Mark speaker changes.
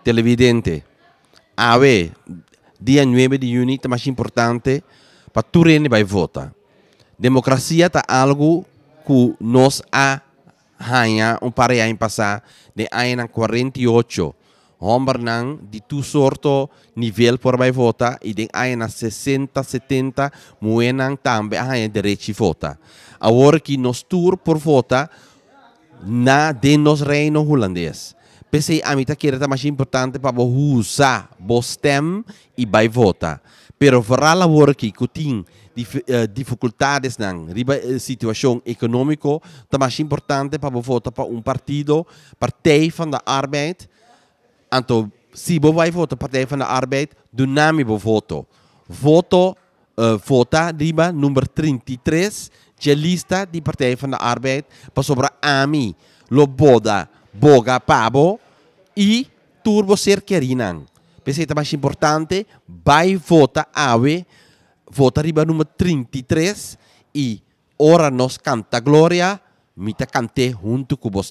Speaker 1: televidente. A ver, dia 9 de junho é mais importante para tu rende vai votar. Democracia é algo que nós a ganha par de passar de ano 48. Homem de tu sorto nível por vai votar e de ano 60, 70 moenan também a direito de votar. Agora que nós tour por votar na de nos reino holandês. Pensei a mim que era mais importante para usar o stem e vai votar. Pero para a hora que tem dificuldades na situação econômica, é mais importante para votar para partido, Partij van de Arbeid. Então, se você vai votar para Partij van de Arbeid, do nome do voto. Vota riba número 33, de lista de Partij van de Arbeid, para sobre a mim, lo boga pabo e turbo ser querinan. Pensei que é mais importante, vai votar vota riba número 33 e ora nos canta glória, mita cante junto com vos.